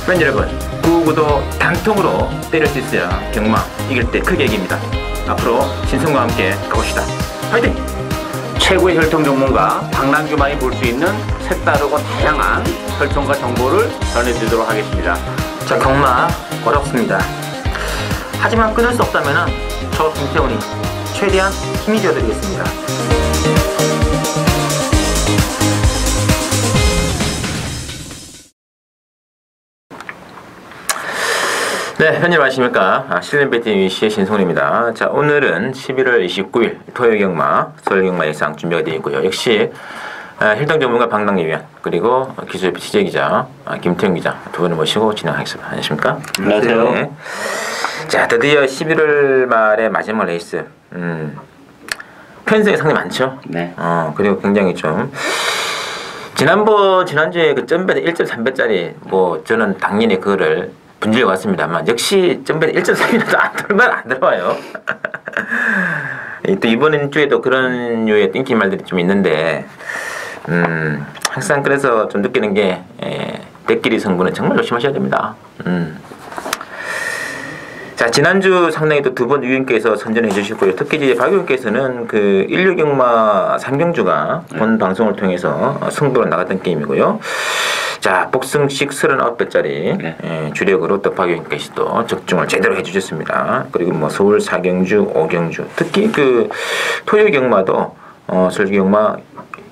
팬 여러분, 999도 단통으로 때릴 수 있어야 경마 이길 때 크게 이깁니다. 앞으로 신성과 함께 가봅시다. 화이팅! 최고의 혈통 전문가 박남규만이 볼 수 있는 색다르고 다양한 혈통과 정보를 전해드리도록 하겠습니다. 자, 경마 어렵습니다. 하지만 끊을 수 없다면 저 김태훈이 최대한 힘이 되어드리겠습니다. 네, 현재 안녕하십니까. 실린베이팅 신성훈입니다. 자, 오늘은 11월 29일 토요경마, 서울경마 예상 준비가 되어 있고요. 역시 혈통 전문가 박남규 그리고 기술협회 취재기자 김태훈 기자 두 분을 모시고 진행하겠습니다. 안녕하십니까? 안녕하세요. 네. 자, 드디어 11월 말의 마지막 레이스. 편성이 상당히 많죠? 네. 그리고 굉장히 좀 지난주에 그 점배드 1.3배짜리 뭐 저는 당연히 그거를 분질해 왔습니다만 역시 점배드 1.3이라도 안 들어와요. 또 이번 주에도 그런 류의 띵킹 말들이 좀 있는데 항상 그래서 좀 느끼는 게 대끼리 성분은 정말 조심하셔야 됩니다. 자, 지난주 상당히 또 두 번 위원께서 선전해 주셨고요. 특히 이제 박 위원께서는 그 16경마 3경주가 본 방송을 통해서 승부로 나갔던 게임이고요. 자, 복승식 39배짜리 주력으로 또 박 위원께서도 적중을 제대로 해주셨습니다. 그리고 뭐 서울 4경주, 5경주, 특히 그 토요경마도 서울경마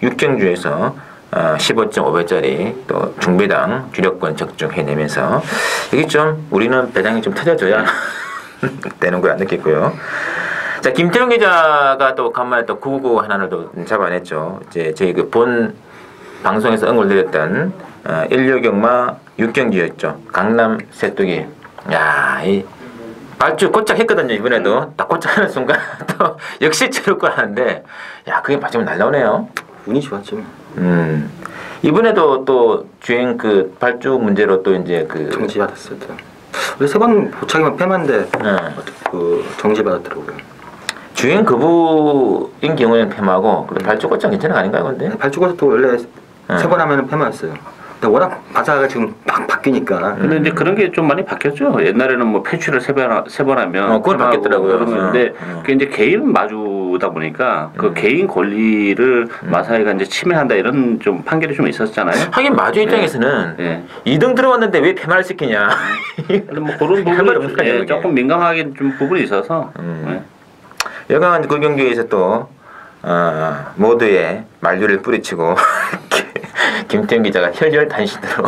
6경주에서 15.5배짜리 또 중배당 주력권 적중해내면서 이게 좀 우리는 배당이 좀 터져줘야 되는 걸 안 느끼고요. 자, 김태훈 기자가 또 간만에 또 999 하나를 또 잡아냈죠. 이제 저희 그 본 방송에서 언급드렸던 16경마 6경주였죠. 강남 새뚜기. 야, 이 발주 꽂짝 했거든요. 이번에도 딱 꽂짝 하는 순간 또 역시 저럴 거 하는데 야, 그게 맞으면 날라오네요. 운이 좋았죠. 이번에도 또 주행 그 발주 문제로 또 이제 그 정지받았어요. 우리 세 번 보차기만 패만데 그 정지받았더라고요. 주행 거부인 경우에는 패마고 발주 꽂장 괜찮은 거 아닌가요, 근데? 발주 꽂도 원래 세 번 하면은 패마였어요. 근데 워낙 바다가 지금 막 바뀌니까. 근데 이제 그런 게 좀 많이 바뀌었죠. 옛날에는 뭐 패치를 세 번 하면 그건 바뀌었더라고요. 그런데 그게 이제 개인 마주다 보니까 그 개인 권리를 마사이가 이제 침해한다 이런 좀 판결이 좀 있었잖아요. 하긴 마주 입장에서는 2등 들어왔는데 왜 패마를 시키냐. 뭐 그런 부분이 조금 민감하게 좀 부분이 있어서. 여간 그 경기에서 또 모두의 만류를 뿌리치고 김태훈 기자가 혈혈단신으로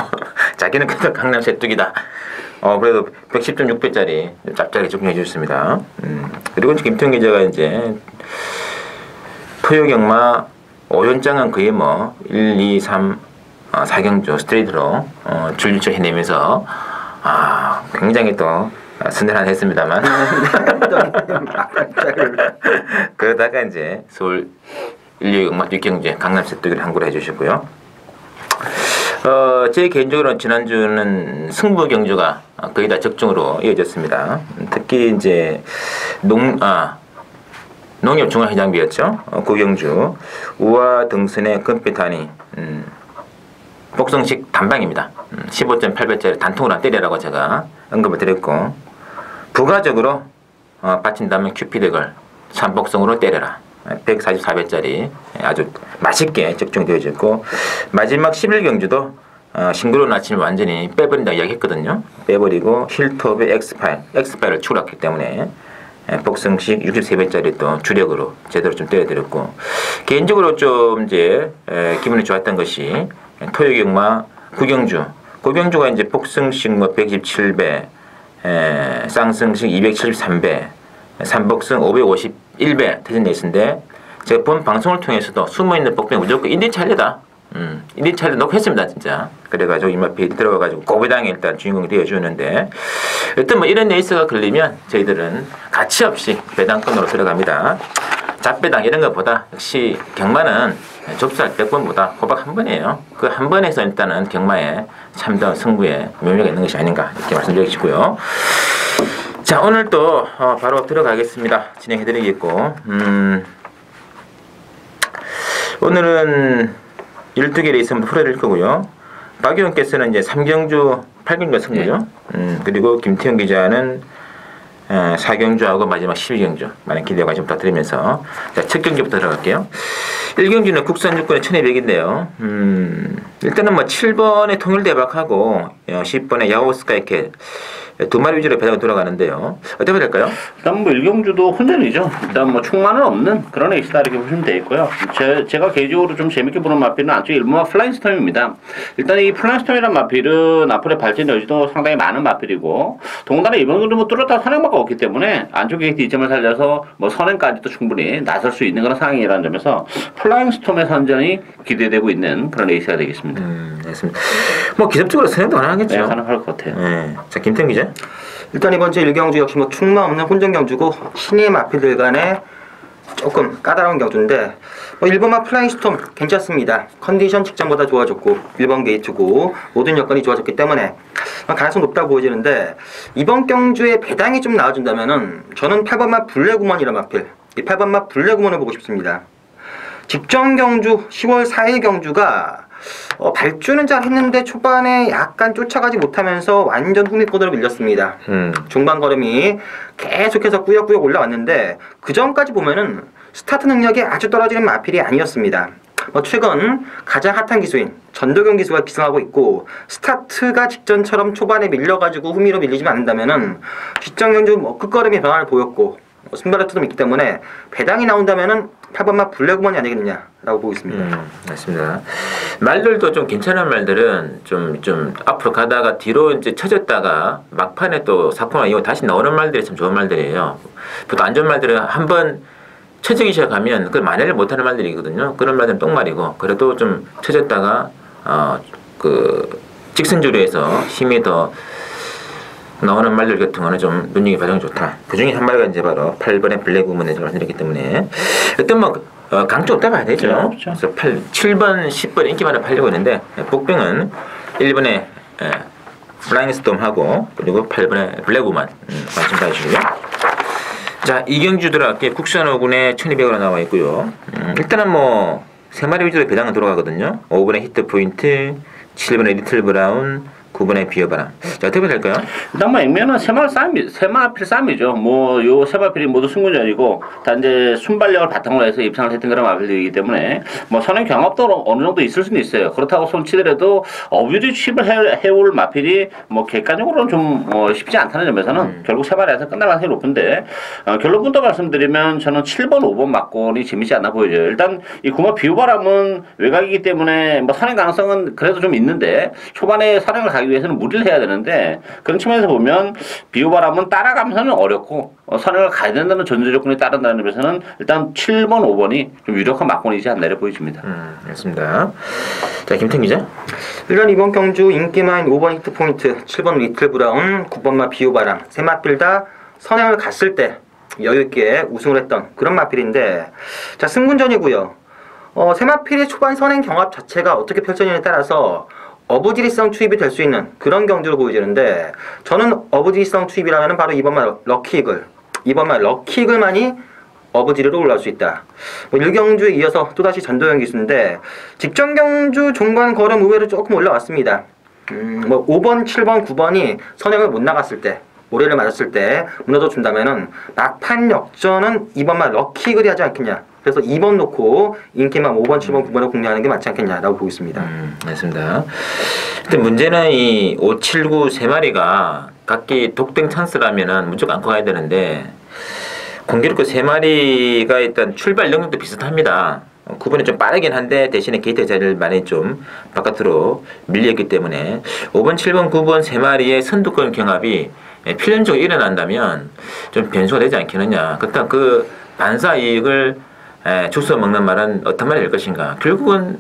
자기는 그래도 강남 새뚜기다. 그래도 110.6배짜리 짭짤하게 적용해 주셨습니다. 그리고 이제 김태훈 기자가 이제 토요경마 5연장은 거의 뭐 1, 2, 3, 4경주 스트레이트로 줄줄줄 해내면서 굉장히 또 순탄한 했습니다만 그러다가 이제 서울 16경마 6경주에 강남 새뚜기를 항구를 해주셨고요. 제 개인적으로는 지난주는 승부 경주가 거의 다 적중으로 이어졌습니다. 특히 이제 농협중앙회장비였죠. 고경주 우와 등선의 금빛하니 복성식 단방입니다. 15.8배짜리 단통으로 안 때리라고 제가 언급을 드렸고 부가적으로 받친다면 큐피드걸 3복성으로 때려라. 144배짜리 아주 맛있게 적중되어졌고 마지막 11경주도 싱그러운 아침을 완전히 빼버린다고 이야기했거든요. 빼버리고 힐톱의 X8을 추락했기 때문에 복성식 63배짜리 또 주력으로 제대로 좀 때려드렸고 개인적으로 좀 이제 기분이 좋았던 것이 토요경마 고경주가 이제 복성식 뭐 127배 쌍성식 273배 3복성 551배 태진 레이스인데 제가 본 방송을 통해서도 숨어있는 복병 무조건 인디차일레다. 인디차일레 놓고 했습니다 진짜. 그래가지고 이마피 들어가가지고 고배당에 일단 주인공이 되어주는데 여튼 뭐 이런 레이스가 걸리면 저희들은 가치없이 배당권으로 들어갑니다. 잡배당 이런 것보다 역시 경마는 접수할 100번보다 호박 한 번이에요. 그 한 번에서 일단은 경마에 참다운 승부에 묘미가 있는 것이 아닌가 이렇게 말씀드리고요. 자, 오늘 또 바로 들어가겠습니다. 진행해드리겠고 오늘은 12개 레이스 한번 풀어드릴 거고요. 박 의원께서는 이제 3경주 8경주가 승부죠. 그리고 김태형 기자는 4경주하고 마지막 12경주 많은 기대와 관심 부탁드리면서 자, 첫 경주부터 들어갈게요. 1경주는 국산 육군의 1200인데요. 일단은 뭐 7번의 통일대박하고 10번의 야오스카이켓 두 마리 위주로 배당이 돌아가는데요. 어떻게 될까요? 일단 뭐 일경주도 혼전이죠. 일단 뭐 충만은 없는 그런 에이스다 이렇게 보시면 되겠고요. 제가 개인적으로 좀 재밌게 보는 마필은 안쪽에 일본마 플라잉스톰입니다. 일단 이 플라잉스톰이라는 마필은 앞으로의 발전 여지도 상당히 많은 마필이고 동단에 이번 정도 뭐 뚜렷한 선행마가 없기 때문에 안쪽에 이점을 살려서 뭐 선행까지도 충분히 나설 수 있는 그런 상황이라는 점에서 플라잉스톰의 선전이 기대되고 있는 그런 에이스가 되겠습니다. 알겠습니다. 뭐 기습적으로 선행도 가능하겠죠. 네, 가능할 것 같아요. 네. 자, 김태형 기자. 일단 이번 주 1경주 역시 뭐 충만 없는 혼전 경주고 신의 마필들 간에 조금 까다로운 경주인데 뭐 1번마 플라잉스톰 괜찮습니다. 컨디션 직전보다 좋아졌고 1번 게이트고 모든 여건이 좋아졌기 때문에 가능성 높다고 보여지는데 이번 경주에 배당이 좀 나와준다면은 저는 8번마 블랙우먼이란 마필 이 8번마 블랙우먼을 보고 싶습니다. 직전 경주 10월 4일 경주가 발주는 잘 했는데 초반에 약간 쫓아가지 못하면서 완전 후미권으로 밀렸습니다. 중반 걸음이 계속해서 꾸역꾸역 올라왔는데 그 전까지 보면은 스타트 능력이 아주 떨어지는 마필이 아니었습니다. 최근 가장 핫한 기수인 전도경 기수가 기승하고 있고 스타트가 직전처럼 초반에 밀려가지고 후미로 밀리지 않는다면은 직전 경주 끝걸음의 변화를 보였고 순발의 있기 때문에 배당이 나온다면은 8번마 블랙우먼이 아니겠느냐라고 보고 있습니다. 맞습니다. 말들도 좀 괜찮은 말들은 좀 앞으로 가다가 뒤로 이제 쳐졌다가 막판에 또 사코나 이후 다시 나오는 말들이 참 좋은 말들이에요. 보통 안 좋은 말들은 한번 쳐지기 시작하면 그걸 만회를 못하는 말들이거든요. 그런 말들은 똥말이고 그래도 좀 쳐졌다가 그 직선주로에서 힘이 더 나오는 말들 같은 거는 좀 눈여겨봐야 좋다. 그 중에 한 마리가 이제 바로 8번의 블랙우먼을 말씀드렸기 때문에 일단 뭐 강조 없다 봐야 되죠. 그래서 7번, 10번 인기 많아 팔리고 있는데 복병은 1번의 플라잉스톰하고 그리고 8번의 블랙우먼 관심 가주시고요. 자, 이경주 들어갈게요. 국산호군의 1200으로 나와 있고요. 일단은 뭐 3마리 위주로 배당은 들어가거든요. 5번의 히트포인트, 7번의 리틀 브라운, 9번의 비어바람. 자, 어떻게 될까요? 일단 뭐 액면은 세마필 쌈이죠. 뭐 요 세마필이 모두 승군전이고 다 이제 순발력을 바탕으로 해서 입상을 했던 그런 마필들이기 때문에 뭐 선행 경합도 어느 정도 있을 수는 있어요. 그렇다고 손치더라도 어뷰리 취입을 해올 마필이 뭐 객관적으로는 좀 쉽지 않다는 점에서는 결국 세마리에서 끝날 가능성이 높은데 결론부터 말씀드리면 저는 7번, 5번 막권이 재밌지 않나 보여져요. 일단 이 구마 비오바람은 외곽이기 때문에 뭐 선행 가능성은 그래도 좀 있는데 초반에 선행을 가기 위해서는 무리를 해야 되는데 그런 측면에서 보면 비오바람은 따라가면서는 어렵고 선행을 가야 된다는 전제 조건이 따른다는 점에서는 일단 7번, 5번이 좀 유력한 막권이지 않나 이렇게 보여집니다. 알겠습니다. 자, 김태형 기자. 일단 이번 경주 인기마인 5번 히트포인트, 7번 리틀 브라운, 9번마 비오바람 세 마필 다 선행을 갔을 때 여유있게 우승을 했던 그런 마필인데 자, 승군전이고요. 세 마필의 초반 선행 경합 자체가 어떻게 펼쳐지느냐에 따라서 어부지리성 투입이 될 수 있는 그런 경주로 보여지는데 저는 어부지리성 투입이라면 바로 이번만 럭키이글 2번만 럭키이글만이 어부지리로 올라올 수 있다. 1경주에 이어서 또다시 전도연 기수인데 직전 경주 종관 걸음 의외로 조금 올라왔습니다. 5번, 7번, 9번이 선행을 못 나갔을 때 모래를 맞았을 때 무너져 준다면은 막판 역전은 2번만 럭키이글이 하지 않겠냐. 그래서 2번 놓고 인기만 5번, 7번, 9번을 공략하는 게 맞지 않겠냐라고 보고 있습니다. 알겠습니다. 근데 문제는 이 5, 7, 9 세 마리가 각기 독땡 찬스라면은 무조건 안고 가야 되는데 공교롭게 세 마리가 일단 출발 능력도 비슷합니다. 9번이 좀 빠르긴 한데 대신에 게이트 자리를 많이 좀 바깥으로 밀렸기 때문에 5번, 7번, 9번 세 마리의 선두권 경합이 필연적으로 일어난다면 좀 변수가 되지 않겠느냐. 그렇다면 그 반사 이익을 주워 먹는 말은 어떤 말이 될 것인가. 결국은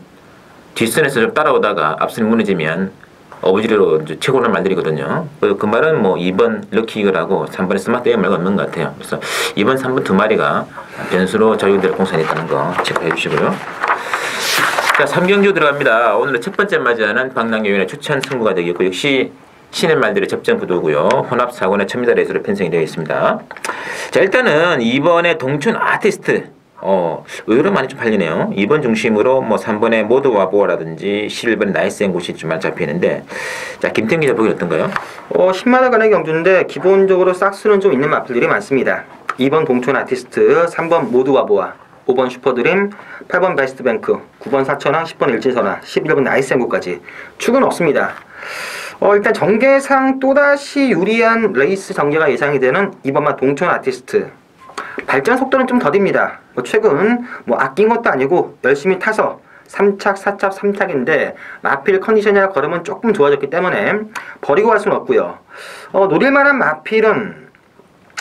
뒷선에서 좀 따라오다가 앞선이 무너지면 어부지리로 최고는 말들이거든요. 그 말은 뭐 2번 럭키이글하고 3번의 스마트웨어 말고 없는 것 같아요. 그래서 2번, 3번 두 마리가 변수로 자유대로 공산했다는 거 체크해 주시고요. 자, 3경주 들어갑니다. 오늘의 첫 번째 맞이하는 박남규의 추천 승부가 되겠고 역시 신의 말들의 접전 구도고요. 혼합 사고는 1000m 레이스로 편성이 되어 있습니다. 자, 일단은 이번에 동춘 아티스트 의외로 많이 좀 팔리네요. 2번 중심으로 뭐 3번에 모드와 보어라든지 11번 나이스 앤 굿이 좀 많이 잡히는데, 자, 김태형 기자 보기 어떤가요? 10만원간의 경주인데 기본적으로 싹수는 좀 있는 마필들이 많습니다. 2번 동촌 아티스트, 3번 모두와 보아, 5번 슈퍼드림, 8번 베스트뱅크, 9번 사천왕, 10번 일진선화, 11번 나이스 앤 굿까지 축은 없습니다. 일단 전개상 또다시 유리한 레이스 전개가 예상이 되는 2번마 동촌 아티스트. 발전 속도는 좀 더딥니다. 최근 아낀 것도 아니고 열심히 타서 3착, 4착, 3착인데 마필 컨디션이나 걸음은 조금 좋아졌기 때문에 버리고 갈 수는 없고요. 노릴만한 마필은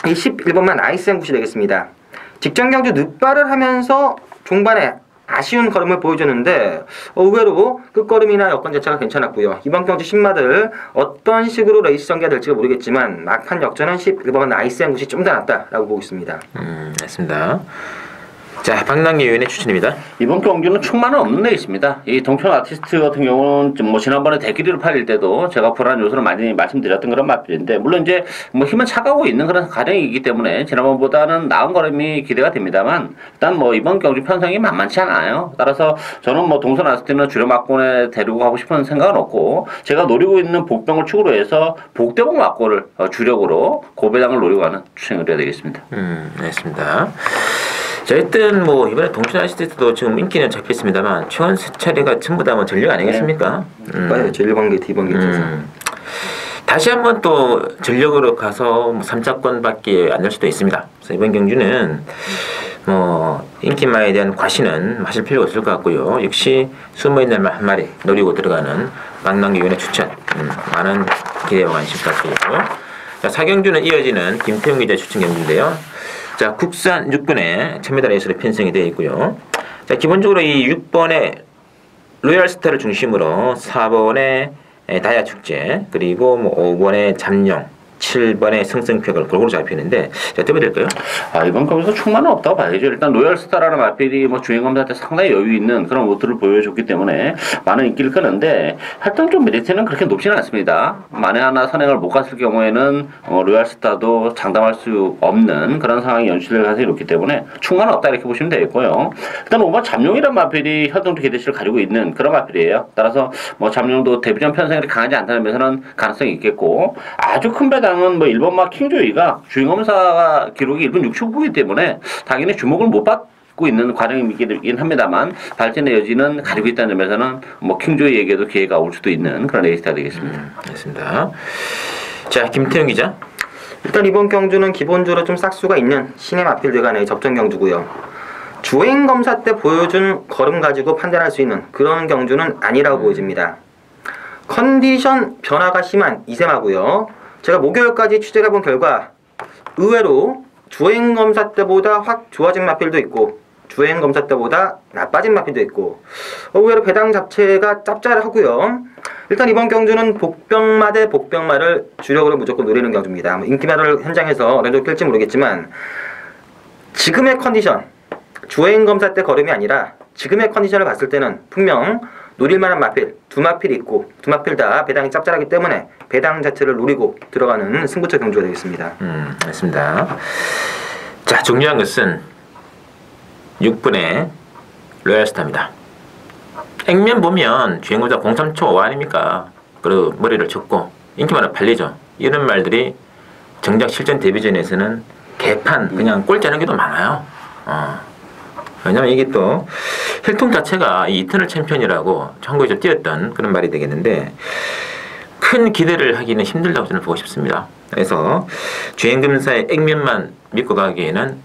이 11번만 나이스 앤 굿이 되겠습니다. 직전 경주 늦발을 하면서 종반에 아쉬운 걸음을 보여주는데 의외로 끝걸음이나 여건 자체가 괜찮았고요. 이번 경주 신마들 어떤 식으로 레이스 전개가 될지 모르겠지만 막판 역전은 11번 나이스 앤 굿이 좀 더 낫다라고 보고 있습니다. 맞습니다. 자, 박남기 의원의 추천입니다. 이번 경기는 충만은 없는 레이스입니다. 이 동촌 아티스트 같은 경우는 좀 지난번에 대기리를 팔릴 때도 제가 불안 요소를 많이 말씀드렸던 그런 마필인데, 물론 이제 힘은 차가고 있는 그런 가령이기 때문에 지난번보다는 나은 걸음이 기대가 됩니다만, 일단 이번 경기 편성이 만만치 않아요. 따라서 저는 동선 아티스트는 주력 데리고 가고 싶은 생각은 없고, 제가 노리고 있는 복병을 축으로 해서 복대복 막고를 주력으로 고배당을 노리고 가는 추천을 해야 되겠습니다. 알겠습니다. 자, 일단 이번에 동촌 아시스트도 지금 인기는 잡혔습니다만 최원 세 차례가 전부 다 전력 아니겠습니까? 맞아요. 제1번 게이트, 2번 게이트에서. 다시 한번 또 전력으로 가서 3차권밖에 안 될 수도 있습니다. 그래서 이번 경주는 인기마에 대한 과신은 하실 필요가 없을 것 같고요. 역시 숨어있는 말 한 마리 노리고 들어가는 박남기 의원의 추천, 많은 기대와 관심 부탁드리고요. 자, 4경주는 이어지는 김태형 기자 추천 경주인데요. 자, 국산 6번에 1000m 레이스로 편성이 되어 있고요. 자, 기본적으로 이 6번에 로얄스타를 중심으로 4번에 다야 축제, 그리고 5번에 잠룡, 7번에 승승표가 골고루 잡히는데, 자, 어떻게 될까요? 이번 경기에서 충만은 없다고 봐야죠. 일단 로얄스타라는 마필이 주행검사 때 상당히 여유 있는 그런 모드를 보여줬기 때문에 많은 인기를 끄는데, 활동적 메리트는 그렇게 높지는 않습니다. 만에 하나 선행을 못 갔을 경우에는 로얄스타도 장담할 수 없는 그런 상황이 연출될 가능성이 높기 때문에 충만은 없다 이렇게 보시면 되겠고요. 일단 5번 잠룡이라는 마필이 활동적 기대치를 가지고 있는 그런 마필이에요. 따라서 잠룡도 데뷔전 편성이 강하지 않다는 면에서는 가능성이 있겠고, 아주 큰 배당은 1번마 킹조이가 주행검사 기록이 1분 6초이기 때문에 당연히 주목을 못 받고 있는 과정이긴 합니다만 발전의 여지는 가지고 있다는 점에서는 킹조이에게도 기회가 올 수도 있는 그런 레이스가 되겠습니다. 알겠습니다. 자, 김태형 기자. 일단 이번 경주는 기본적으로 좀 싹수가 있는 신의 마필들 간의 접전 경주고요. 주행 검사 때 보여준 걸음 가지고 판단할 수 있는 그런 경주는 아니라고 보여집니다. 컨디션 변화가 심한 이세마고요. 제가 목요일까지 취재해본 결과 의외로 주행검사 때보다 확 좋아진 마필도 있고 주행검사 때보다 나빠진 마필도 있고 의외로 배당 자체가 짭짤하고요. 일단 이번 경주는 복병마 대 복병마를 주력으로 무조건 노리는 경주입니다. 인기마를 현장에서 어느 정도 낄지 모르겠지만 지금의 컨디션, 주행검사 때 걸음이 아니라 지금의 컨디션을 봤을 때는 분명 노릴만한 마필, 두 마필이 있고 두 마필 다 배당이 짭짤하기 때문에 배당 자체를 노리고 들어가는 승부처 경주가 되겠습니다. 알겠습니다. 자, 중요한 것은 6분의 로얄스타입니다. 액면 보면 주행거자 03초 5 아닙니까? 그리고 머리를 쳤고 인기만은 팔리죠. 이런 말들이 정작 실전 데뷔전에서는 개판 그냥 꼴찌하는 게도 많아요. 왜냐면 이게 또 혈통 자체가 이 이터널 챔피언이라고 한국에 좀 뛰었던 그런 말이 되겠는데 큰 기대를 하기는 힘들다고 저는 보고 싶습니다. 그래서 주행검사의 액면만 믿고 가기에는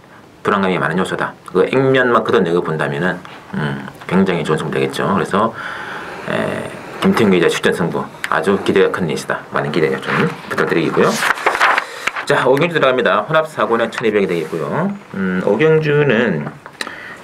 불안감이 많은 요소다. 그 액면만 걷어내고 본다면은 굉장히 좋은 승부 되겠죠. 그래서 김태형 기자 출전 승부 아주 기대가 큰 레이스다. 많은 기대 좀 부탁드리고요. 자, 오경주 들어갑니다. 혼합 사고는 1200이 되겠고요. 오경주는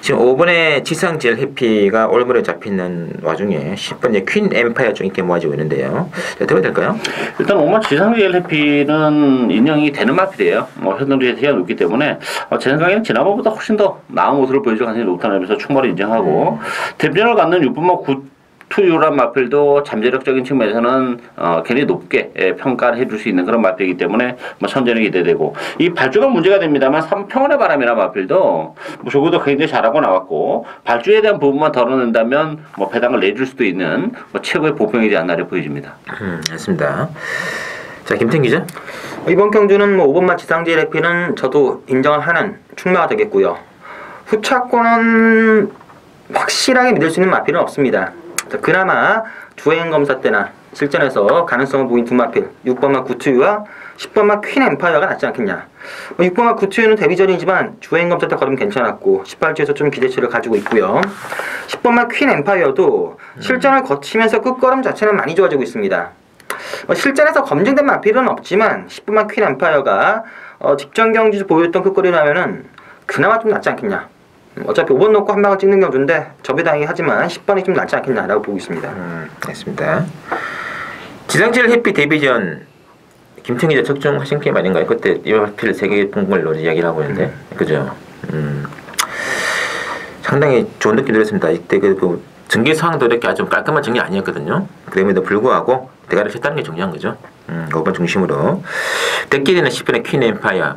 지금 5번에 지상 제일 해피가 올물에 잡히는 와중에 10번에 퀸 엠파이어 좀 있게 모아지고 있는데요. 자, 어떻게 될까요? 일단 5번 지상 제일 해피는 인정이 되는 마필이에요. 현동주의 대기가 높기 때문에 제 생각에는 지난번보다 훨씬 더 나은 모습을 보여줄 가능성이 높다는 점에서 충분히 인정하고 데뷔전을 갖는 6번마 투유란 마필도 잠재력적인 측면에서는 굉장히 높게 평가를 해줄 수 있는 그런 마필이기 때문에 뭐 선전이 기대되고 이 발주가 문제가 됩니다만 평원의 바람이란 마필도 뭐 조구도 굉장히 잘하고 나왔고 발주에 대한 부분만 덜어낸다면 뭐 배당을 내줄 수도 있는 뭐 최고의 보병이지 않나를 보여집니다. 알겠습니다. 자, 김태형 기자. 이번 경주는 뭐 5번마 지상제 레피는 저도 인정을 하는 충마가 되겠고요. 후차권은 확실하게 믿을 수 있는 마필은 없습니다. 그나마 주행 검사 때나 실전에서 가능성을 보인 두 마필 6번마 구투유와 10번마 퀸 엠파이어가 낫지 않겠냐. 6번마 구투유는 데뷔전이지만 주행 검사 때 걸으면 괜찮았고 18주에서 좀 기대치를 가지고 있고요. 10번마 퀸 엠파이어도 실전을 거치면서 끝걸음 자체는 많이 좋아지고 있습니다. 실전에서 검증된 마필은 없지만 10번마 퀸 엠파이어가 직전 경주에서 보였던 끝걸이라면은 그나마 좀 낫지 않겠냐. 어차피 5번 놓고 한 방을 찍는 경주인데 저배당이 하지만 10번이 좀 낫지 않겠냐라고 보고 있습니다. 알겠습니다. 지상질 해피 데뷔전 김태형 기자 적중하신 게임 아닌가요? 그때 이 마필 3개 동걸로 이야기를 하고 있는데 그죠? 상당히 좋은 느낌 들었습니다. 이때 그 전개 상황도 이렇게 아주 깔끔한 정리 아니었거든요. 그럼에도 불구하고 대가를 쳤다는 게 중요한 거죠. 5번 중심으로 대끼리는 10번의 퀸 엠파이어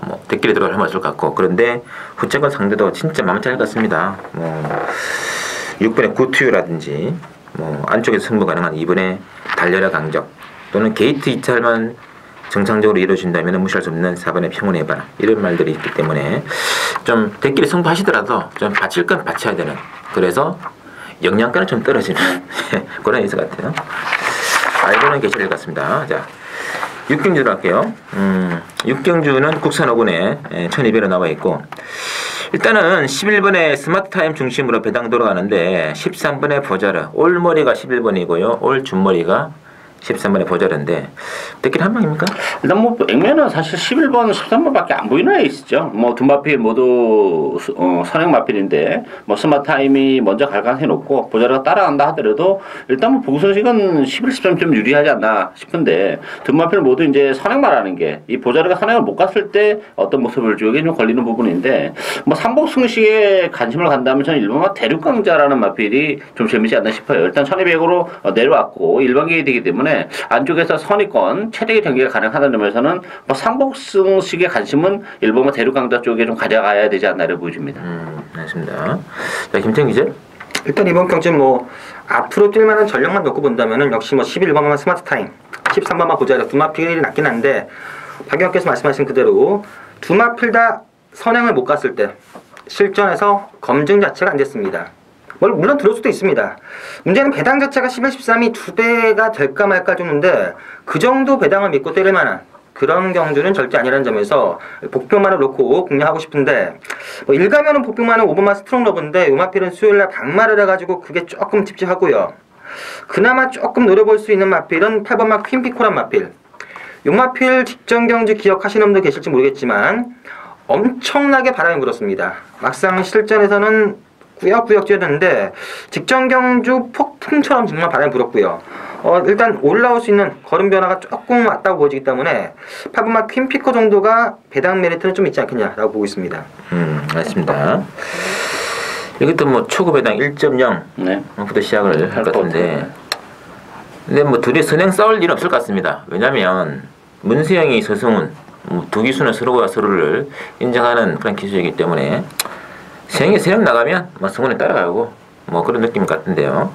뭐 대끼리 들어갈 할 것 같고 그런데 후차권 상대도 진짜 마음 잘 같습니다. 뭐 6번의 구투유라든지 뭐 안쪽에서 승부 가능한 2번의 달려라 강적 또는 게이트 이탈만 정상적으로 이루어진다면 무시할 수 없는 4번의 평온의 바람 이런 말들이 있기 때문에 좀 대끼리 승부하시더라도 좀 바칠 건 바쳐야 되는 그래서 영양가는 좀 떨어지는 그런 인사 같아요. 알고는 계실 것 같습니다. 자, 6경주로 할게요. 6경주는 국산 5군에 1200원 나와 있고 일단은 11번에 스마트 타임 중심으로 배당 돌아가는데 13번에 보자르 올머리가 11번이고요. 올 준머리가 13번에 보자르인데 대끼리 한 방입니까? 일단 뭐 액면은 사실 11번, 13번밖에 안 보이는 에이스죠. 뭐 두 마필 모두 선행 마필인데 뭐 스마트 타임이 먼저 갈 가능성이 높고 보자르가 따라간다 하더라도 일단 뭐 보수식은 11, 13점 좀 유리하지 않나 싶은데 두 마필 모두 이제 선행만 게 이 보자르가 선행을 못 갔을 때 어떤 모습을 주게 좀 걸리는 부분인데 뭐 삼복승식에 관심을 간다면 저는 1번마 대륙강자라는 마필이 좀 재밌지 않나 싶어요. 일단 1200으로 내려왔고 일반계획이 되기 때문에 안쪽에서 선의권 최대의 경기가 가능하다는 점에서는 뭐 삼복승식의 관심은 일본과 대륙강자 쪽에 좀 가져가야 되지 않나를 보여줍니다. 알겠습니다. 자, 김태형 기자. 일단 이번 경주 뭐 앞으로 뛸 만한 전력만 놓고 본다면은 역시 뭐 11번만 스마트 타임, 13번만 보자르 두 마필이 낫긴 한데 박영께서 말씀하신 그대로 두 마필 다 선행을 못 갔을 때 실전에서 검증 자체가 안 됐습니다. 물론 들을 수도 있습니다. 문제는 배당 자체가 11, 13이 2배가 될까 말까 정도인데 그 정도 배당을 믿고 때릴 만한 그런 경주는 절대 아니라는 점에서 복병만을 놓고 공략하고 싶은데 뭐 일가면은 복병만은 5번만 스트롱 러브인데 요마필은 수요일날 방마를 해가지고 그게 조금 찝찝하고요. 그나마 조금 노려볼 수 있는 마필은 8번마 퀸피코란 마필. 요 마필 직전 경주 기억하시는 분들 계실지 모르겠지만 엄청나게 바람이 불었습니다. 막상 실전에서는 꾸역꾸역 뛰었는데 직전 경주 폭풍처럼 정말 바람이 불었고요. 일단 올라올 수 있는 걸음 변화가 조금 왔다고 보여지기 때문에 8번마 퀸피코 정도가 배당 메리트는 좀 있지 않겠냐라고 보고 있습니다. 알겠습니다. 이것도 뭐 초급 배당 1.0부터 시작을 할 것 같은데 근데 뭐 둘이 선행 싸울 일은 없을 것 같습니다. 왜냐면 문세영이 서승훈 두 기수는 서로가 서로를 인정하는 그런 기수이기 때문에 세영이 세영 나가면 뭐 승훈이 따라가고 뭐 그런 느낌 같은데요.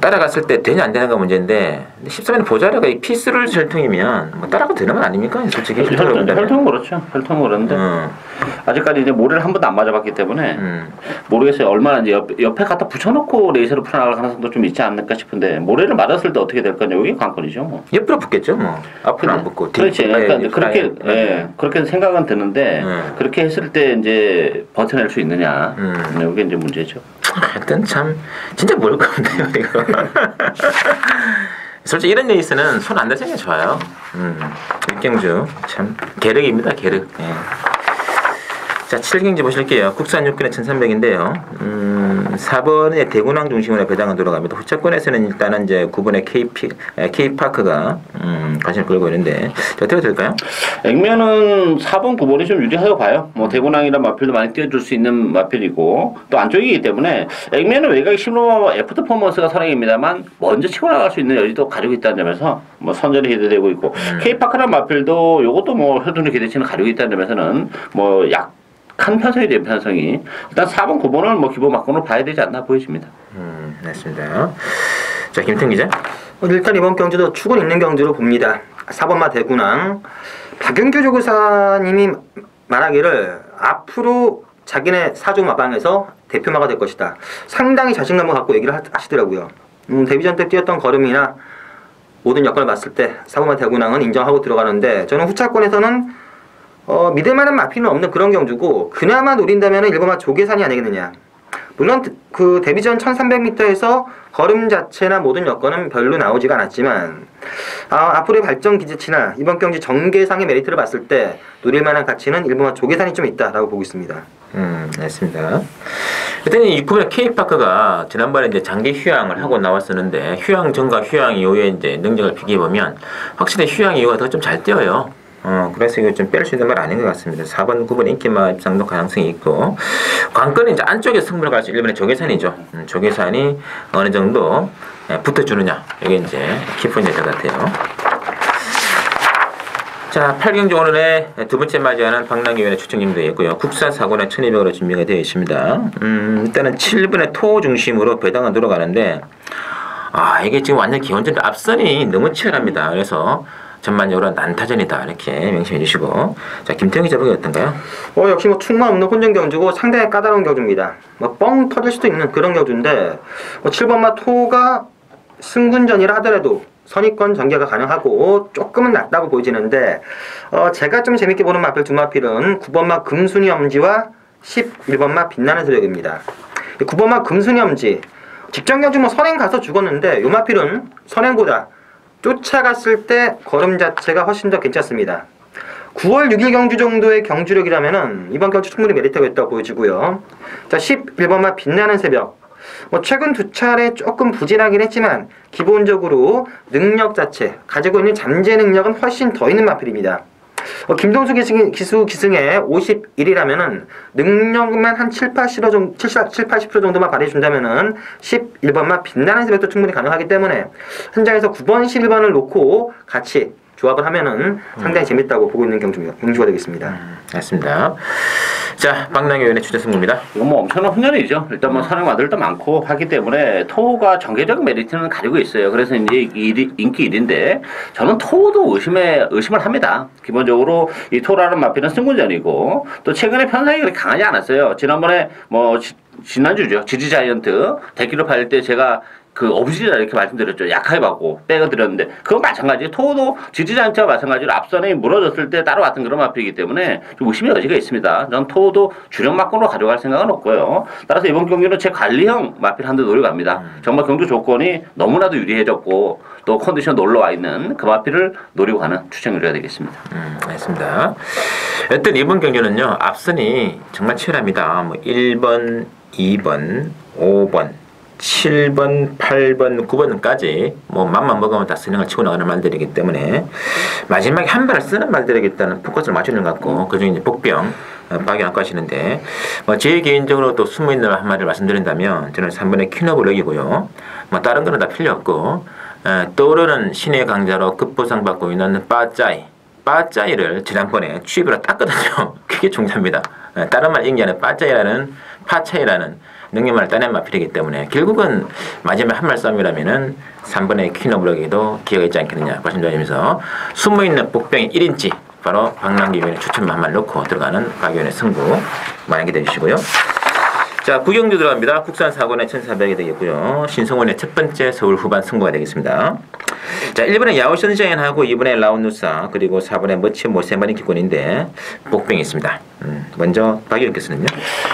따라갔을 때 되냐 안 되는가 문제인데 13년 보자르가 이 피스를 절통이면 뭐 따라가도 되는 건 아닙니까? 솔직히 혈통은 그렇죠. 혈통은 그런데 아직까지 이제 모래를 한 번도 안 맞아봤기 때문에 모르겠어요. 얼마나 이제 옆에 갖다 붙여놓고 레이서를 풀어나갈 가능성도 좀 있지 않을까 싶은데 모래를 맞았을 때 어떻게 될 거냐 이게 관건이죠. 뭐. 옆으로 붙겠죠. 뭐 앞으로 안 붙고. 그렇지. 그러니까 그렇게 그렇게 생각은 드는데 그렇게 했을 때 이제 버텨낼 수 있느냐 이게 이제 문제죠. 하여튼 참 진짜 모를 건데요 이거. 솔직히 이런 레이스는 손 안 대는 게 좋아요. 육경주 참 계륵입니다 계륵. 예. 자, 7경기 보실게요. 국산 6근에 1300인데요. 4번에 대군항 중심으로 배당은 돌아갑니다. 후차권에서는 일단은 이제 9번의 K파크가 관심을 끌고 있는데 자, 어떻게 될까요? 액면은 4번, 9번이 좀 유리하다고 봐요. 뭐 대군항이란 마필도 많이 띄워줄 수 있는 마필이고 또 안쪽이기 때문에 액면은 외곽 신호 F 퍼포먼스가 선행입니다만 먼저 치고 나갈 수 있는 여지도 가지고 있다는 점에서 뭐 선전이 기대되고 있고 K파크란 마필도 요것도 뭐 효준이 기대치는 가지고 있다는 점에서는 뭐 약한 편성이 된 편성이 일단 4번, 9번을 뭐 기본 막론으로 봐야 되지 않나 보여집니다. 알겠습니다. 자, 김태형 기자. 일단 이번 경주도 축은 있는 경주로 봅니다. 4번마 대군항. 박윤규 조교사님이 말하기를 앞으로 자기네 사주 마방에서 대표마가 될 것이다. 상당히 자신감을 갖고 얘기를 하시더라고요. 데뷔전 때 뛰었던 걸음이나 모든 여건을 봤을 때 4번마 대군항은 인정하고 들어가는데 저는 후차권에서는 믿을만한 마피는 없는 그런 경주고 그나마 노린다면 1번마 조계산이 아니겠느냐. 물론 그 데뷔전 1300m에서 걸음 자체나 모든 여건은 별로 나오지가 않았지만 앞으로의 발전 기제치나 이번 경기 전개상의 메리트를 봤을 때 노릴만한 가치는 1번마 조계산이 좀 있다라고 보고 있습니다. 알겠습니다. 일단 이 6번의 K파크가 지난번에 이제 장기 휴양을 하고 나왔었는데 휴양 전과 휴양 이후에 이제 능력을 비교해 보면 확실히 휴양 이후가 더 좀 잘 뛰어요. 그래서 이거 좀 뺄 수 있는 말 아닌 것 같습니다. 4번, 9번 인기마 입상도 가능성이 있고 관건은 이제 안쪽에 승부를 갈 수 있는 1번의 조계산이죠. 조계산이 어느 정도 붙어주느냐 이게 이제 키포인트 될 것 같아요. 자, 8경주 오늘의 두 번째 맞이하는 박남기위원의 추천경도 있고요. 국산 4권에 1200으로 준비가 되어 있습니다. 일단은 7번의 토 중심으로 배당은 들어가는데 이게 지금 완전 기원전 앞선이 너무 치열합니다. 그래서 전반적으로 난타전이다 이렇게 명심해 주시고 자, 김태형 기자 보기 어떤가요? 역시 뭐 충만 없는 혼전 경주고 상당히 까다로운 경주입니다. 뭐 뻥 터질 수도 있는 그런 경주인데 7번마 토가 승군전이라 하더라도 선입권 전개가 가능하고 조금은 낮다고 보이지는데 제가 좀 재밌게 보는 마필 두 마필은 9번마 금순이 엄지와 11번마 빛나는 새벽입니다. 9번마 금순이 엄지 직전 경주 뭐 선행 가서 죽었는데 요 마필은 선행보다 쫓아갔을 때 걸음 자체가 훨씬 더 괜찮습니다. 9월 6일 경주 정도의 경주력이라면은 이번 경주 충분히 메리트가 있다고 보여지고요. 자, 11번마 빛나는 새벽. 최근 두 차례 조금 부진하긴 했지만 기본적으로 능력 자체, 가지고 있는 잠재 능력은 훨씬 더 있는 마필입니다. 김동수 기승의 51이라면은 능력만 한 70-80% 정도만 발휘해준다면은 11번만 빛나는 새벽도 충분히 가능하기 때문에 현장에서 9번, 11번을 놓고 같이 조합을 하면은 상당히 재밌다고 보고 있는 경주가 되겠습니다. 알겠습니다. 자, 박남기위원의 추천 승부입니다. 이건 뭐 엄청난 훈련이죠. 일단 뭐 선행 마들도 많고 하기 때문에 토우가 전개적인 메리트는 가지고 있어요. 그래서 이제 인기 1인데 저는 토우도 의심을 합니다. 기본적으로 이 토라는 마피는 승군전이고 또 최근에 편성이 그렇게 강하지 않았어요. 지난번에 뭐 지난주죠. 지지자이언트 대기로 팔릴 때 제가 그 어부지리라 이렇게 말씀드렸죠. 약하게 받고 빼어드렸는데 그건 마찬가지. 토도 지지자한테와 마찬가지로 앞선이 무너졌을 때 따라왔던 그런 마필이기 때문에 좀 의심의 여지가 있습니다. 전 토도 주력 막건으로 가져갈 생각은 없고요. 따라서 이번 경기는 제 관리형 마필 한 대 노려갑니다. 정말 경주 조건이 너무나도 유리해졌고 또 컨디션도 올라와 있는 그 마필을 노리고 가는 추천 의뢰가 되겠습니다. 알겠습니다. 여튼 이번 경기는요 앞선이 정말 치열합니다. 뭐 1번, 2번, 5번 7번, 8번, 9번까지 뭐 맘만 먹으면 다 선행을 치고 나가는 말들이기 때문에 마지막에 한 발을 쓰는 말들에게는 포커스를 맞추는 것 같고 그중에 이제 복병 박영학 하시는데 뭐 제 개인적으로 또 숨어있는 한마디를 말씀드린다면 저는 3번의 퀸업을 여기고요. 뭐 다른 거는 다 필요 없고 떠오르는 신의 강자로 급보상 받고 있는 빠짜이를 지난번에 취입으로 땄거든요. 그게 중요합니다. 다른 말 얘기하는 파차이라는 능력만을 따낸 마필이기 때문에 결국은 마지막 한 말 싸움이라면은 3번의 퀸오브럭에도 기회가 있지 않겠느냐 말씀드리면서 숨어있는 복병의 1인치 바로 박남기 위원의 추천만 한 말 넣고 들어가는 박 위원의 승부 많이 기대해 주시고요. 자, 구경주 들어갑니다. 국산 4권에 1400이 되겠고요. 신성원의 첫 번째 서울 후반 승부가 되겠습니다. 자, 1번에 야오션샤인하고 2번에 라운누사 그리고 4번에 머치 모세마린 기권인데 복병이 있습니다. 먼저 박 의원께서는요?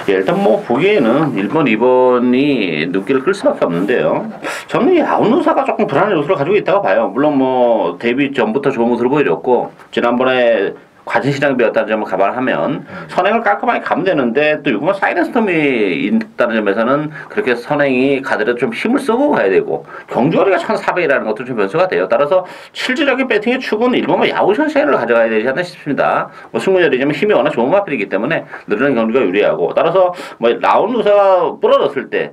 예, 일단 뭐 보기에는 1번, 2번이 눈길을 끌 수밖에 없는데요. 저는 이 야오누사가 조금 불안한 요소를 가지고 있다고 봐요. 물론 뭐 데뷔 전부터 좋은 모습을 보여줬고 지난번에 과진 시장이 되었다는 점을 감안하면 선행을 깔끔하게 가면 되는데 또 이거만 사이렌스톰이 있다는 점에서는 그렇게 선행이 가더라도 좀 힘을 쓰고 가야 되고 경주거리가 1,400이라는 것도 좀 변수가 돼요. 따라서 실질적인 배팅의 축은 일본만 야구션 쉐어를 가져가야 되지 않나 싶습니다. 뭐 승부절이지만 힘이 워낙 좋은 마필이기 때문에 늘어난 경주가 유리하고 따라서 뭐 라운드 우사가 부러졌을 때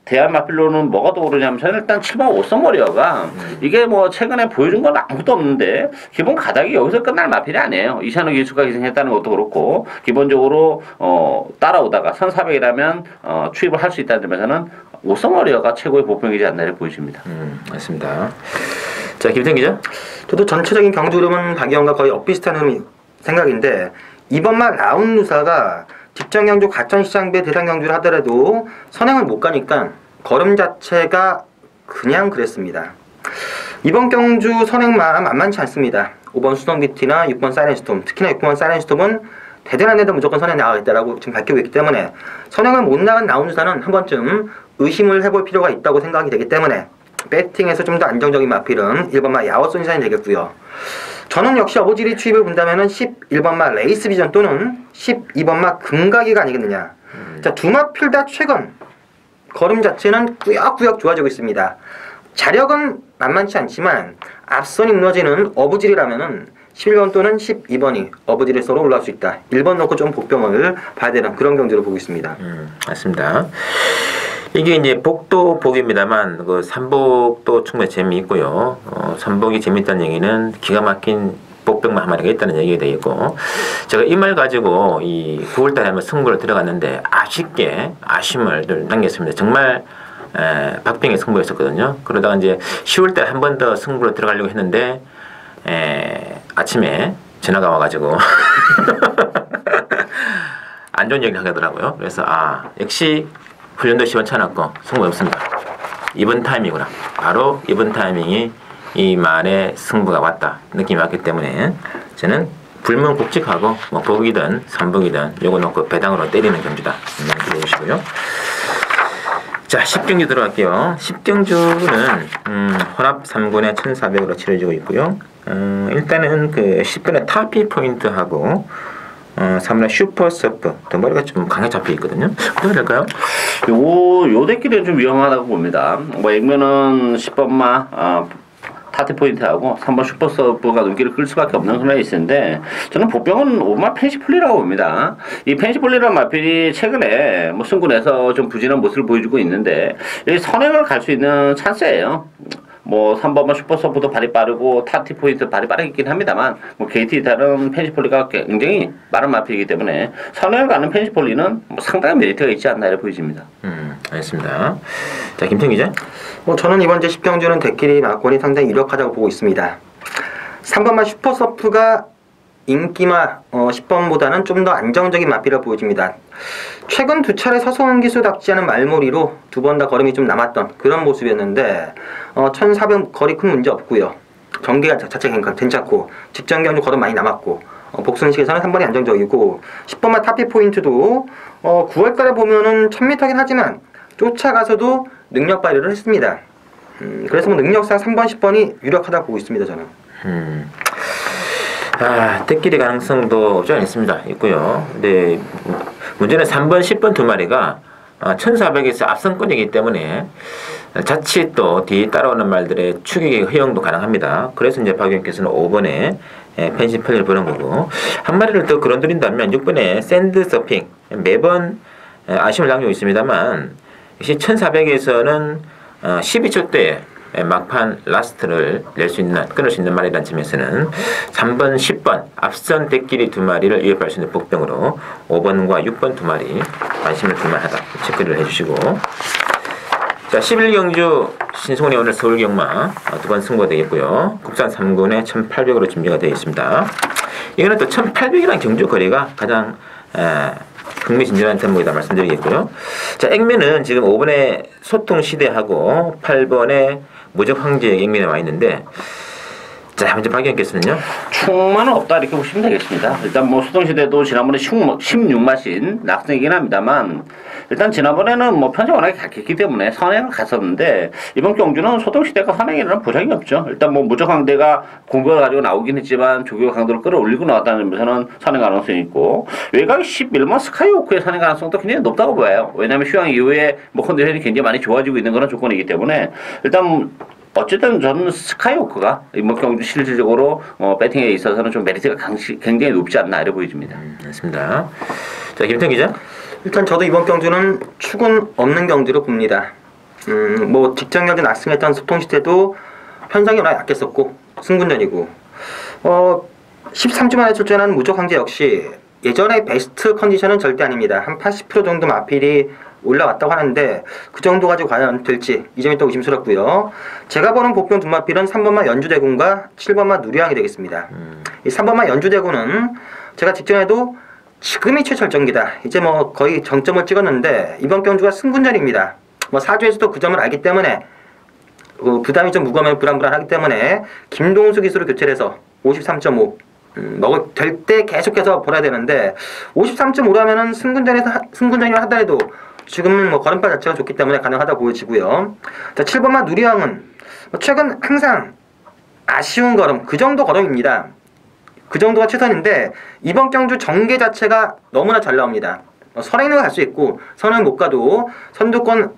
대한 마필로는 뭐가 떠오르냐면 저는 일단 7번 5성 머리어가 이게 뭐 최근에 보여준 건 아무것도 없는데 기본 가닥이 여기서 끝날 마필이 아니에요. 이찬호 기수가 기승했다는 것도 그렇고 기본적으로 따라오다가 1,400이라면 추입을 할 수 있다는 점에서는 5성 머리어가 최고의 보평이지 않나 보여집니다. 맞습니다. 자, 김태형 기자. 저도 전체적인 경주 흐름은 박영과 거의 엇비슷한 생각인데 이번만 라운드 우사가 직전 경주 과천시장배 대상 경주를 하더라도 선행을 못 가니까 걸음 자체가 그냥 그랬습니다. 이번 경주 선행만 만만치 않습니다. 5번 수성비티나 6번 사이렌스톰, 특히나 6번 사이렌스톰은 대단한 애도 무조건 선행 나가겠다라고 지금 밝히고 있기 때문에 선행을 못 나간 라운드사는 한 번쯤 의심을 해볼 필요가 있다고 생각이 되기 때문에 배팅에서 좀 더 안정적인 마필은 1번마 야워손시장이 되겠고요. 저는 역시 어부지리 추입을 본다면은 11번마 레이스 비전 또는 12번마 금가기가 아니겠느냐. 자, 두 마필 다 최근 걸음 자체는 꾸역꾸역 좋아지고 있습니다. 자력은 만만치 않지만 앞선이 무너지는 어부지리라면은 11번 또는 12번이 어부지리 서로 올라올 수 있다. 1번 넣고 좀 복병을 봐야 되는 그런 경지로 보고 있습니다. 맞습니다. 이게 이제 복도 복입니다만 그 삼복도 충분히 재미있고요. 삼복이 재밌다는 얘기는 기가 막힌 복병만 한 마리가 있다는 얘기가 되겠고 제가 이 말 가지고 이 9월달에 한번 승부를 들어갔는데 아쉽게 아쉬움을 남겼습니다. 정말 박빙의 승부였었거든요. 그러다가 이제 10월달에 한 번 더 승부를 들어가려고 했는데 아침에 전화가 와가지고 안 좋은 얘기를 하더라고요. 그래서 역시 훈련도 시원찮았고 승부 없습니다. 이번 타이밍이구나. 바로 이번 타이밍이 이 말에 승부가 왔다 느낌이 왔기 때문에 저는 불문곡직하고 뭐 복이든 삼복이든 요거 놓고 배당으로 때리는 경주다. 기대해 주시고요. 자, 10경주 들어갈게요. 10경주는 혼합 3군에 1,400으로 치러지고 있고요. 일단은 그 10분의 타피 포인트하고 3분의 슈퍼 서프 덩어리가 좀 강하게 잡혀 있거든요. 어떻게 될까요? 요 대끼리는 좀 위험하다고 봅니다. 뭐 액면은 10번마 타티 포인트하고 3번 슈퍼 서브가 눈길을 끌 수밖에 없는 그런 있는데 저는 보병은 5번 펜시폴리라고 봅니다. 이 펜시폴리라는 마필이 최근에 뭐 승군에서 좀 부진한 모습을 보여주고 있는데 이 선행을 갈 수 있는 찬스예요. 뭐 3번만 슈퍼 서브도 발이 빠르고 타티 포인트 발이 빠르긴 합니다만 뭐 KT 다른 펜시폴리가 굉장히 빠른 마필이기 때문에 선행을 가는 펜시폴리는 뭐 상당한 메리트가 있지 않나 이렇게 보여집니다. 알겠습니다. 자, 김태형 기자. 저는 이번 주 10경주는 대끼리 막권이 상당히 유력하다고 보고 있습니다. 3번마 슈퍼 서프가 인기마 10번보다는 좀 더 안정적인 마필이라 보여집니다. 최근 두 차례 서성은 기수답지 않은 말몰이로 두 번 다 걸음이 좀 남았던 그런 모습이었는데 1,400 거리 큰 문제 없고요. 전개가 자체가 괜찮고 직전 경주 걸음 많이 남았고 복순식에서는 3번이 안정적이고 10번마 타피 포인트도 9월달에 보면은 1000m긴 하지만 쫓아가서도 능력 발휘를 했습니다. 그래서 뭐 능력상 3번, 10번이 유력하다고 보고 있습니다. 저는. 떼끼리 가능성도 없지 않습니다. 있고요. 근데 문제는 3번, 10번 두 마리가 1,400에서 앞선권이기 때문에 자칫 또 뒤에 따라오는 말들의 추격의 허용도 가능합니다. 그래서 이제 박 의원께서는 5번에 펜시폴리를 보는 거고 한 마리를 더 거론드린다면 6번에 샌드 서핑 매번 아쉬움을 남기고 있습니다만 역시 1,400에서는 12초대에 막판 라스트를 낼 수 있는 끊을 수 있는 말이라는 점에서는 3번, 10번 앞선 대끼리 두 마리를 위협할 수 있는 복병으로 5번과 6번 두 마리 관심을 둘만하다 체크를 해주시고 자 11경주 신승훈이 오늘 서울경마 두 번 승부가 되겠고요. 국산 3군에 1,800으로 준비가 되어 있습니다. 이거는 또 1,800이라는 경주 거리가 가장 흥미진진한 대목이다 말씀드리겠고요. 자, 액면은 지금 5번에 소통시대하고 8번에 무적황제의 액면에 와 있는데 자, 먼저 박 의원께서는요? 충만은 없다 이렇게 보시면 되겠습니다. 일단 뭐 소통시대도 지난번에 16마신 낙승이긴 합니다만 일단 지난번에는 뭐 편차 워낙에 같기 때문에 선행을 갔었는데 이번 경주는 소동시대가 선행이라는 보장이 없죠. 일단 뭐 무적 강대가 공격을 가지고 나오긴 했지만 조교 강도를 끌어올리고 나왔다는 점에서는 선행 가능성이 있고 외곽 11번 스카이워크의 선행 가능성도 굉장히 높다고 봐요. 왜냐하면 휴양 이후에 뭐 컨디션이 굉장히 많이 좋아지고 있는 그런 조건이기 때문에 일단 어쨌든 저는 스카이워크가 이번 경주 실질적으로 배팅에 있어서는 좀 메리트가 굉장히 높지 않나 이래 보여집니다. 맞습니다. 자, 김태 기자. 일단 저도 이번 경주는 축은 없는 경주로 봅니다. 뭐 직전 경주 낙승했던 소통시대도 현상이 워낙 약했었고 승군전이고 13주 만에 출전한 무적황제 역시 예전의 베스트 컨디션은 절대 아닙니다. 한 80% 정도 마필이 올라왔다고 하는데 그 정도 가지고 과연 될지 이 점이 또 의심스럽고요. 제가 보는 복병 두 마필은 3번마 연주대군과 7번마 누리왕이 되겠습니다. 이 3번마 연주대군은 제가 직전에도 지금이 최절정기다. 이제 뭐 거의 정점을 찍었는데 이번 경주가 승군전입니다. 뭐 사주에서도 그 점을 알기 때문에 부담이 좀 무거우면 불안불안하기 때문에 김동수 기수로 교체를 해서 53.5 먹을 될 때 계속해서 벌어야 되는데 53.5라면은 승군전이라 하더라도 지금은 뭐 걸음발 자체가 좋기 때문에 가능하다 보여지고요. 자, 7번마 누리왕은 최근 항상 아쉬운 걸음 그 정도 걸음입니다. 그 정도가 최선인데 이번 경주 전개 자체가 너무나 잘 나옵니다. 선행은 갈 수 있고 선행 못 가도 선두권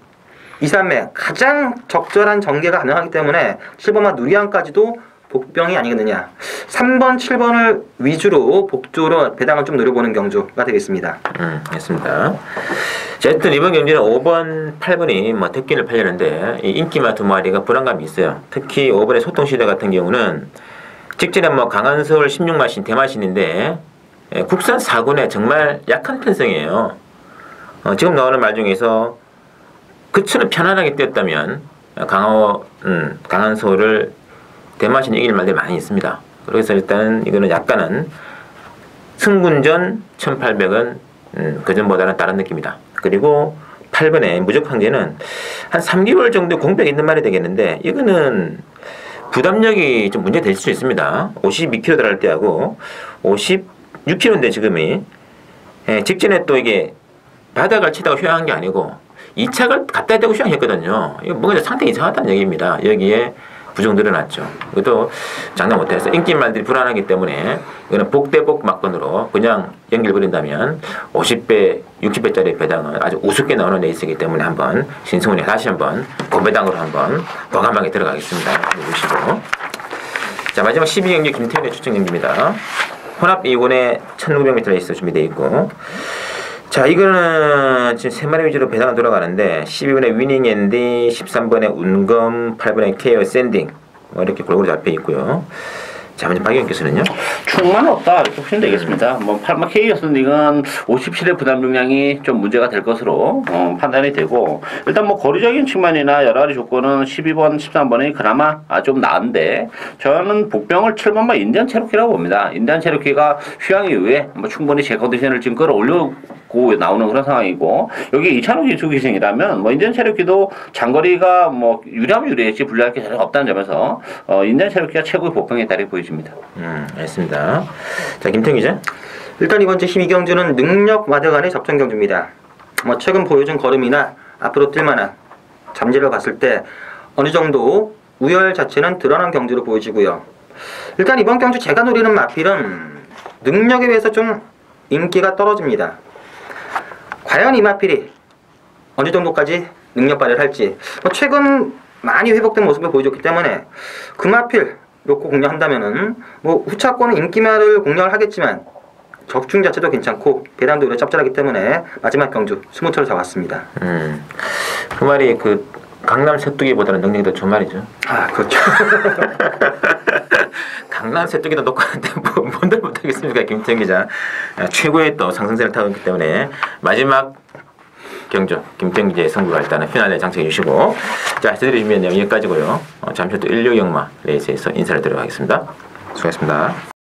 2, 3매 가장 적절한 전개가 가능하기 때문에 7번마 누리왕까지도 복병이 아니겠느냐. 3번, 7번을 위주로 복주로 배당을 좀 노려보는 경주가 되겠습니다. 알겠습니다. 자, 하여튼 이번 경기는 5번, 8번이 뭐 특기를 팔려는데 이 인기마 두 마리가 불안감이 있어요. 특히 5번의 소통시대 같은 경우는 직전에 뭐 강한서울 16마신 대마신인데 국산 4군에 정말 약한 편성이에요. 지금 나오는 말 중에서 그추는 편안하게 뛰었다면 강한서울을 대마신 이길 말들이 많이 있습니다. 그래서 일단 이거는 약간은 승군전 1800은 그전보다는 다른 느낌이다. 그리고 8번에 무적황제는 한 3개월 정도 공백이 있는 말이 되겠는데 이거는 부담력이 좀 문제 될 수 있습니다. 52kg 들어갈 때하고 56kg인데 지금이 직전에 또 이게 바닥을 치다가 휴양한 게 아니고 2착을 갖다 대고 휴양했거든요. 이거 뭔가 상태가 이상하다는 얘기입니다. 여기에 부정 늘어났죠. 그것도 장난 못해서 인기말들이 불안하기 때문에 이거는 복대복 막건으로 그냥 연결버린다면 50배, 60배짜리 배당은 아주 우습게 나오는 레이스이기 때문에 한번 신승훈이 다시 한번 고배당으로 한번 과감하게 들어가겠습니다. 보시고. 자, 마지막 12경기 김태현의 추천 경기입니다. 혼합 2군에 1900m 레이스 준비되어 있고 자, 이거는 지금 3마리 위주로 배당을 돌아가는데 12번에 위닝앤디, 13번에 운검, 8번에 케어 샌딩 뭐 이렇게 골고루 잡혀 있고요. 자, 먼저 박영 교수는요? 충만 없다 이렇게 보시면 되겠습니다. 뭐 8마 케어 샌딩은 57의 부담 용량이 좀 문제가 될 것으로 판단이 되고 일단 뭐 거리적인 측면이나 여러 가지 조건은 12번, 13번이 그나마 좀 나은데 저는 복병을 7번마 인디안 체로키라고 봅니다. 인디안 체로키가 휴양 이후에 뭐 충분히 제 컨디션을 지금 끌어올려고 나오는 그런 상황이고 여기 이찬호 기수 기생이라면 뭐 인디안 체로키도 장거리가 뭐 유리하면 유리했지 불리할 게 전혀 없다는 점에서 인디안 체로키가 최고의 복병에 달해 보여집니다. 알겠습니다. 자, 김태형 기자. 일단 이번 주 12경주는 능력 마대 간의 접전 경주입니다. 뭐 최근 보여준 걸음이나 앞으로 뛸만한 잠재를 봤을 때 어느 정도 우열 자체는 드러난 경주로 보여지고요. 일단 이번 경주 제가 노리는 마필은 능력에 비해서 좀 인기가 떨어집니다. 과연 이 마필이 어느 정도까지 능력 발휘를 할지 최근 많이 회복된 모습을 보여줬기 때문에 그 마필 놓고 공략한다면은 뭐 후차권은 인기마를 공략을 하겠지만 적중 자체도 괜찮고 배당도 오래 짭짤하기 때문에 마지막 경주 20초를 잡았습니다. 그 말이 그 강남 새뚜기보다는 능력이 더 좋은 말이죠. 아, 그렇죠. 강남 새뚜기도 놓고 하는데 뭔들 못하겠습니까, 김태형 기자. 최고의 또 상승세를 타고 있기 때문에 마지막 경주 김태형 기자의 승부가 일단은 피날레 장착해 주시고 자, 저희들이 준비한 내용 여기까지고요. 잠시 후 또 16경마 레이스에서 인사를 드리도록 하겠습니다. 수고하셨습니다.